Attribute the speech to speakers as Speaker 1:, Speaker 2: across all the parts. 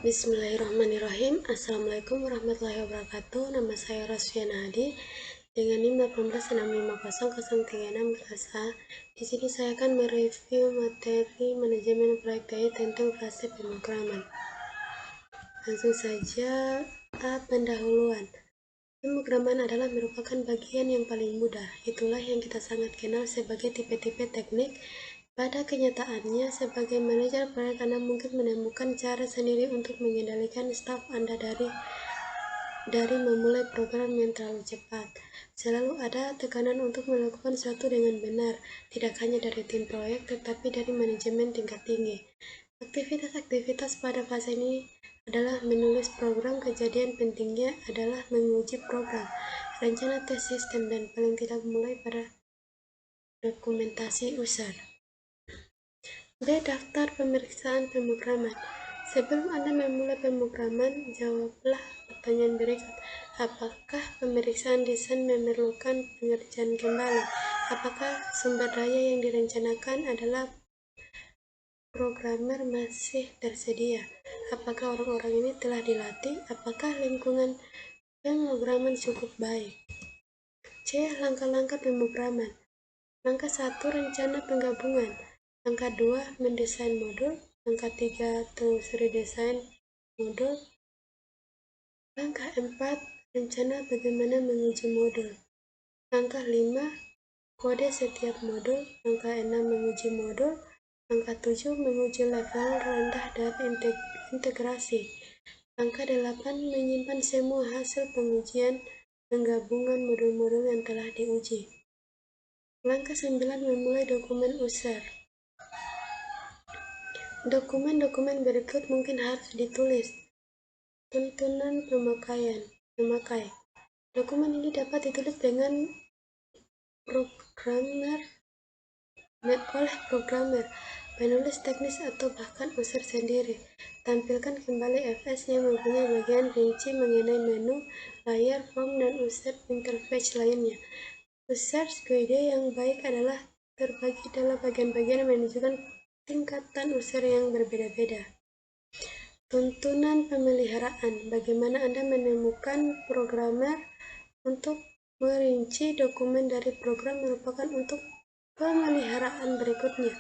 Speaker 1: Bismillahirrahmanirrahim. Assalamualaikum warahmatullahi wabarakatuh. Nama saya Rosviana Hadi dengan NIM 18650036 kelas A. Di sini saya akan mereview materi manajemen proyek TI tentang fase pemrograman. Langsung saja, pendahuluan. Pemrograman adalah merupakan bagian yang paling mudah. Itulah yang kita sangat kenal sebagai tipe-tipe teknik. Pada kenyataannya, sebagai manajer proyek Anda mungkin menemukan cara sendiri untuk mengendalikan staf Anda dari memulai program yang terlalu cepat. Selalu ada tekanan untuk melakukan sesuatu dengan benar, tidak hanya dari tim proyek, tetapi dari manajemen tingkat tinggi. Aktivitas-aktivitas pada fase ini adalah menulis program. Kejadian pentingnya adalah menguji program, rencana tes sistem, dan paling tidak mulai pada dokumentasi user. B. Daftar pemeriksaan pemrograman. Sebelum Anda memulai pemrograman, jawablah pertanyaan berikut. Apakah pemeriksaan desain memerlukan pengerjaan kembali? Apakah sumber daya yang direncanakan adalah programmer masih tersedia? Apakah orang-orang ini telah dilatih? Apakah lingkungan pemrograman cukup baik? C. Langkah-langkah pemrograman. Langkah 1. Rencana penggabungan. Langkah 2. Mendesain modul. Langkah 3. Telusuri desain modul. Langkah 4. Rencana bagaimana menguji modul. Langkah 5. Kode setiap modul. Langkah 6. Menguji modul. Langkah 7. Menguji level rendah dari integrasi. Langkah 8. Menyimpan semua hasil pengujian penggabungan modul-modul yang telah diuji. Langkah 9. Memulai dokumen user. Dokumen-dokumen berikut mungkin harus ditulis. Tuntunan pemakai. Dokumen ini dapat ditulis oleh programmer, penulis teknis, atau bahkan user sendiri. Tampilkan kembali FS yang mempunyai bagian rinci mengenai menu, layar, form, dan user interface lainnya. User guide yang baik adalah terbagi dalam bagian-bagian yang menunjukkan tingkatan user yang berbeda-beda. Tuntunan pemeliharaan. Bagaimana Anda menemukan programmer untuk merinci dokumen dari program merupakan untuk pemeliharaan berikutnya.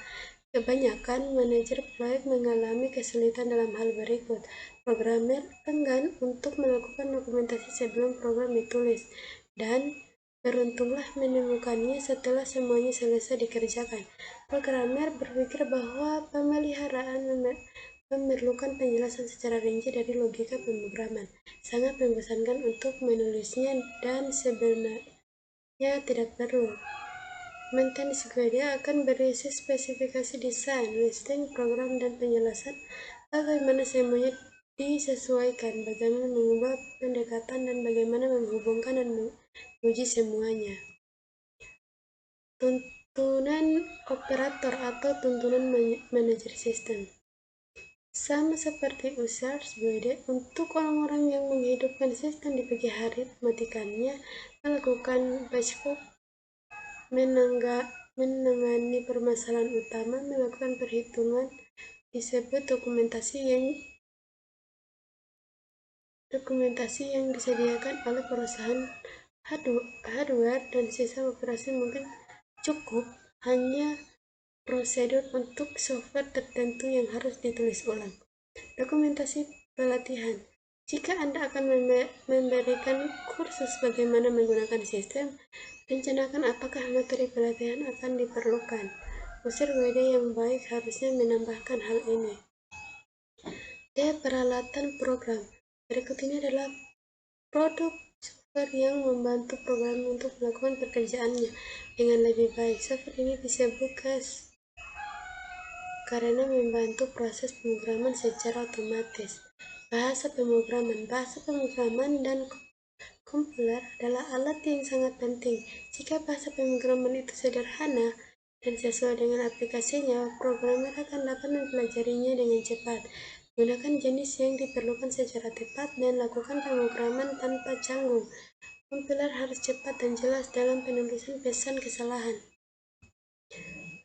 Speaker 1: Kebanyakan manajer proyek mengalami kesulitan dalam hal berikut. Programmer enggan untuk melakukan dokumentasi sebelum program ditulis, dan beruntunglah menemukannya setelah semuanya selesai dikerjakan. Programmer berpikir bahwa pemeliharaan memerlukan penjelasan secara rinci dari logika pemrograman. Sangat membosankan untuk menulisnya dan sebenarnya tidak perlu. Maintenance guide akan berisi spesifikasi desain, listing program, dan penjelasan bagaimana semuanya disesuaikan, bagaimana mengubah pendekatan, dan bagaimana menghubungkan dan menguji semuanya. Tuntunan operator atau tuntunan manajer sistem. Sama seperti user guide, untuk orang-orang yang menghidupkan sistem di pagi hari, mematikannya, melakukan batch cook, menangani permasalahan utama, melakukan perhitungan, disebut dokumentasi yang disediakan oleh perusahaan hardware, dan sistem operasi mungkin cukup hanya prosedur untuk software tertentu yang harus ditulis ulang. Dokumentasi pelatihan. Jika Anda akan memberikan kursus bagaimana menggunakan sistem, rencanakan apakah materi pelatihan akan diperlukan. User guide yang baik harusnya menambahkan hal ini. D. Peralatan program. Berikut ini adalah produk software yang membantu program untuk melakukan pekerjaannya dengan lebih baik. Software ini disebut karena membantu proses pemrograman secara otomatis. Bahasa pemrograman dan kompiler adalah alat yang sangat penting. Jika bahasa pemrograman itu sederhana dan sesuai dengan aplikasinya, programmer akan dapat mempelajarinya dengan cepat. Gunakan jenis yang diperlukan secara tepat dan lakukan pemrograman tanpa canggung. Kompiler harus cepat dan jelas dalam penulisan pesan kesalahan.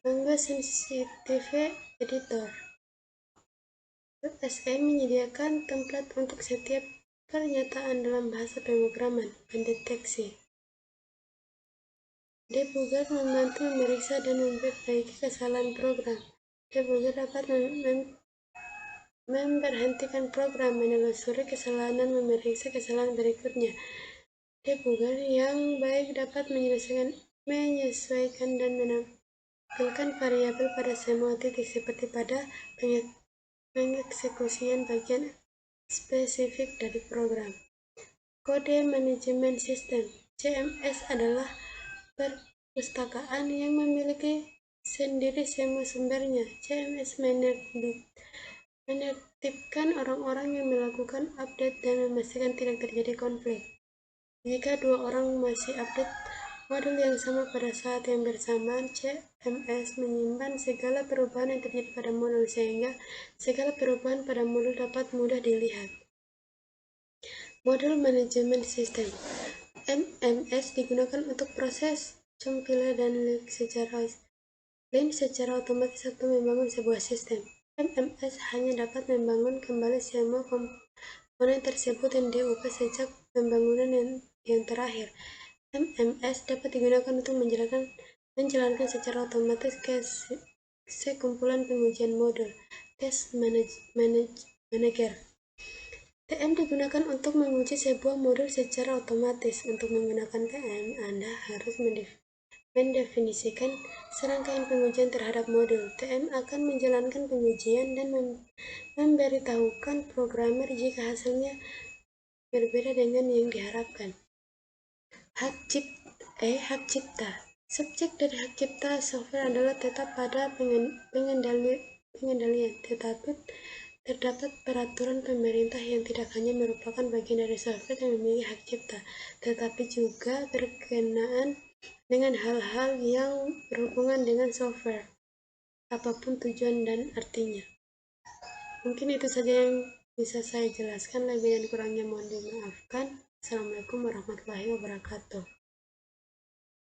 Speaker 1: Manga Sensitive Editor. LSE menyediakan template untuk setiap pernyataan dalam bahasa pemrograman pendeteksi. Debugger membantu memeriksa dan memperbaiki kesalahan program. Debugger dapat memberhentikan program, menelusuri kesalahan, dan memeriksa kesalahan berikutnya. Debugger yang baik dapat menyesuaikan dan menampilkan variabel pada semua titik seperti pada pengeksekusian bagian spesifik dari program. Kode Management System (CMS) adalah perpustakaan yang memiliki sendiri semua sumbernya. CMS menertibkan orang-orang yang melakukan update dan memastikan tidak terjadi konflik. Jika dua orang masih update modul yang sama pada saat yang bersamaan, CMS menyimpan segala perubahan yang terjadi pada modul sehingga segala perubahan pada modul dapat mudah dilihat. Modul Management System (MMS) digunakan untuk proses compiler dan link secara otomatis atau membangun sebuah sistem. MMS hanya dapat membangun kembali semua komponen tersebut yang diubah sejak pembangunan yang terakhir. MMS dapat digunakan untuk menjalankan secara otomatis sekumpulan pengujian modul Test Manager. TM digunakan untuk menguji sebuah modul secara otomatis. Untuk menggunakan TM, Anda harus mendefinisikan serangkaian pengujian terhadap modul. TM akan menjalankan pengujian dan memberitahukan programmer jika hasilnya berbeda dengan yang diharapkan. Hak cipta. Subjek dari hak cipta software adalah tetap pada pengendalian, tetapi terdapat peraturan pemerintah yang tidak hanya merupakan bagian dari software yang memiliki hak cipta, tetapi juga berkenaan dengan hal-hal yang berhubungan dengan software, apapun tujuan dan artinya. Mungkin itu saja yang bisa saya jelaskan, lebih dan kurangnya mohon dimaafkan. Assalamualaikum warahmatullahi wabarakatuh.